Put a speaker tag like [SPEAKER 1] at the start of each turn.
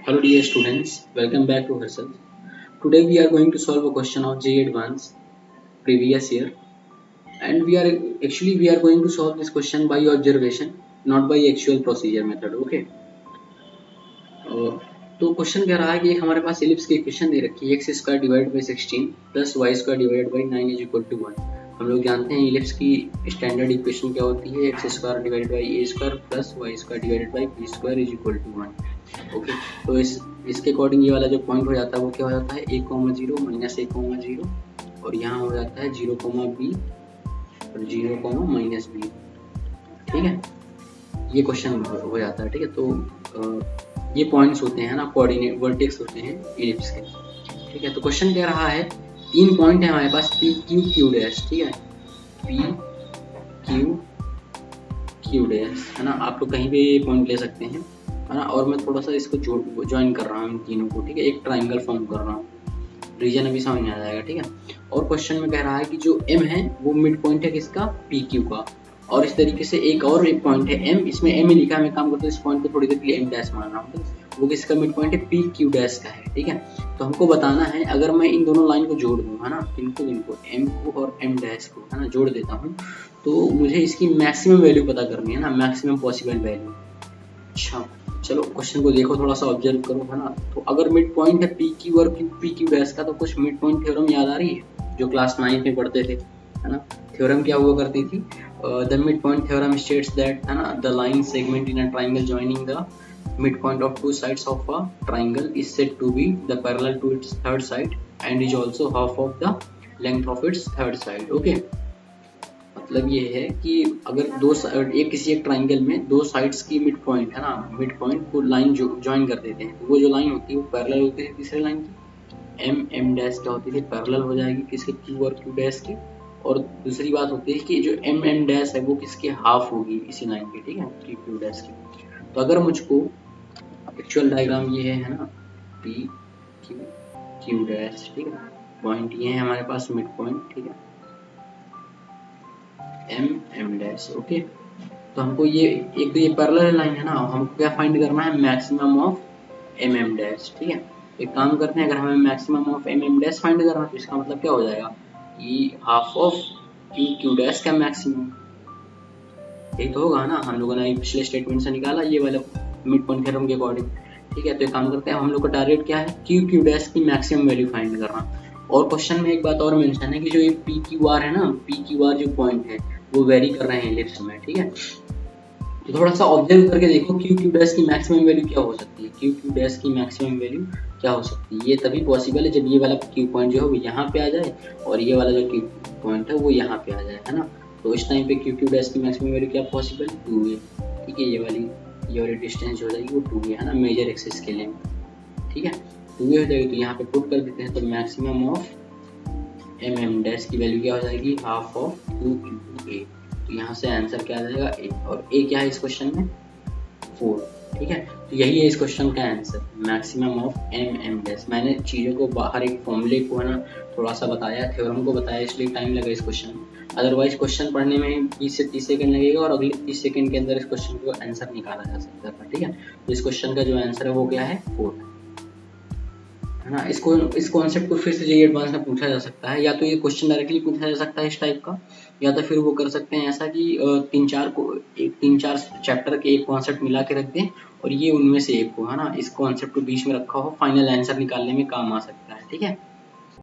[SPEAKER 1] Hello dear students, welcome back to Herself. Today we are going to solve a question of JEE Advanced previous year, and we are going to solve this question by observation, not by actual procedure method. Okay. तो question कह रहा है कि एक हमारे पास ellipse की equation दे रखी है x square divide by 16 plus Y square divide by 9 is equal to 1। हम लोग जानते हैं एलिप्स की स्टैंडर्ड इक्वेशन क्या होती है, X square divide by A square plus Y square divide by B square is equal to 1। Okay, तो इसके अकॉर्डिंग ये वाला जो पॉइंट हो जाता है वो क्या हो जाता है a, 0 माइनस a, 0 और यहाँ हो जाता है 0, b और 0, माइनस b। ठीक है, ये क्वेश्चन हो जाता है। ठीक है, तो ये पॉइंट्स होते हैं ना, कोऑर्डिनेट वर्टेक्स होते हैं एलिप्स के। ठीक है, तो क्वेश्चन कह रहा है 3 पॉइंट है हमारे पास पी क्यू क्यू डैश। ठीक है, पी क्यू क्यू डैश है ना, आप लोग कहीं भी पॉइंट ले सकते हैं है ना। और मैं थोड़ा सा इसको ज्वाइन कर रहा हूँ इन तीनों को। ठीक है, एक ट्राइंगल फॉर्म कर रहा हूँ, रीजन अभी समझ में आ जाएगा। ठीक है, और क्वेश्चन में कह रहा है कि जो m है वो मिड पॉइंट है किसका, पी क्यू का। और इस तरीके से एक पॉइंट है m, इसमें m ही लिखा है, मैं काम करता हूँ इस पॉइंट को थोड़ी देर के लिए m डैश मान रहा हूँ, वो किसका मिड पॉइंट है, पी क्यू डैश का है। ठीक है, तो हमको बताना है अगर मैं इन दोनों लाइन को जोड़ दूँ है ना, इनको m को और m डैश को है ना जोड़ देता हूँ, तो मुझे इसकी मैक्सिमम वैल्यू पता करनी है ना, मैक्सिमम पॉसिबल वैल्यू। अच्छा चलो क्वेश्चन को देखो, थोड़ा सा ऑब्जर्व करो है ना। तो अगर मिड पॉइंट है पी क्यू और पी क्यू डैश का, तो कुछ मिड पॉइंट थ्योरम याद आ रही है जो क्लास 9 में पढ़ते थे है ना। थ्योरम क्या हुआ करती थी, the mid point theorem states that है ना, the line segment in a triangle joining the midpoint of two sides of a triangle is said to be the parallel to its third side and is also half of the length of its third side. Okay, मतलब ये है कि अगर किसी एक triangle में दो sides की मिड पॉइंट है ना, मिड पॉइंट को लाइन ज्वाइन कर देते हैं, तो वो जो लाइन होती है वो पैरेलल होती है तीसरे लाइन की। एम डैश क्या होती है, पैरेलल हो जाएगी किसके, क्यू और क्यू डैश की। और दूसरी बात होती है कि जो एम डैश है वो किसके हाफ होगी इसी लाइन की। ठीक है, क्यू डैश की। तो अगर मुझको एक्चुअल डायग्राम ये है ना, पी क्यू क्यू डैश। ठीक है, पॉइंट ये है हमारे पास मिड पॉइंट। ठीक है, एम डैश। ओके, तो हमको ये एक तो ये पैरेलल लाइन है ना, हमको क्या फाइंड करना है, मैक्सिमम ऑफ एम डैश। ठीक है, एक काम करते हैं, अगर हमें maximum of M dash find करना है तो इसका मतलब क्या हो जाएगा कि half of Q Q dash का मैक्सिमम। यही तो होगा ना, हम लोगों ने पिछले स्टेटमेंट से निकाला ये वाला मिड पॉइंट थ्योरम के अकॉर्डिंग। ठीक है, तो एक काम करते हैं, हम लोग का टारगेट क्या है, क्यू क्यू डैश की मैक्सिमम वैल्यू फाइंड करना। और क्वेश्चन में एक बात और मेंशन है कि जो ये पी क्यू आर है ना, पी क्यू आर जो पॉइंट है वो वेरी कर रहे हैं एलिप्स में। ठीक है, तो थोड़ा सा ऑब्जर्व करके देखो क्यू क्यू डैश की मैक्सिमम वैल्यू क्या हो सकती है, क्यू क्यू डैश की मैक्सिमम वैल्यू क्या हो सकती है। ये तभी पॉसिबल है जब ये वाला क्यू पॉइंट जो है वो यहाँ पे आ जाए और ये वाला जो क्यू पॉइंट है वो यहाँ पे आ जाए है ना। तो इस टाइम पे क्यू क्यू डैश की मैक्सिमम वैल्यू क्या पॉसिबल, 2a। ठीक है, ये वाली डिस्टेंस जो हो जाएगी वो 2a है ना, मेजर एक्सिस के लेंथ। ठीक है, 2a हो जाएगी, तो यहाँ पे पुट कर देते हैं, तो मैक्सिमम ऑफ एम डैश की वैल्यू क्या हो जाएगी, हाफ ऑफ 2a। तो यहाँ से आंसर क्या आ जाएगा, ए। और ए क्या है इस क्वेश्चन में, 4। ठीक है, तो यही है इस क्वेश्चन का answer, maximum of M dash. मैंने चीज़ों को बाहर एक फॉर्मूले को है ना थोड़ा सा बताया, थ्योरम को बताया, इसलिए टाइम लगा इस क्वेश्चन में। अदरवाइज क्वेश्चन पढ़ने में 20 से 30 सेकंड लगेगा और अगले 30 सेकंड के अंदर इस क्वेश्चन को आंसर निकाला जा सकता था। ठीक है, तो इस क्वेश्चन का जो आंसर है वो क्या है, 4 है ना। इस कॉन्सेप्ट को फिर से जेईई एडवांस में पूछा जा सकता है, या तो ये क्वेश्चन डायरेक्टली पूछा जा सकता है इस टाइप का, या तो फिर वो कर सकते हैं ऐसा कि 3-4 चैप्टर के एक कॉन्सेप्ट मिला के रख दें और ये उनमें से एक को है ना, इस कॉन्सेप्ट को बीच में रखा हो, फाइनल आंसर निकालने में काम आ सकता है। ठीक है।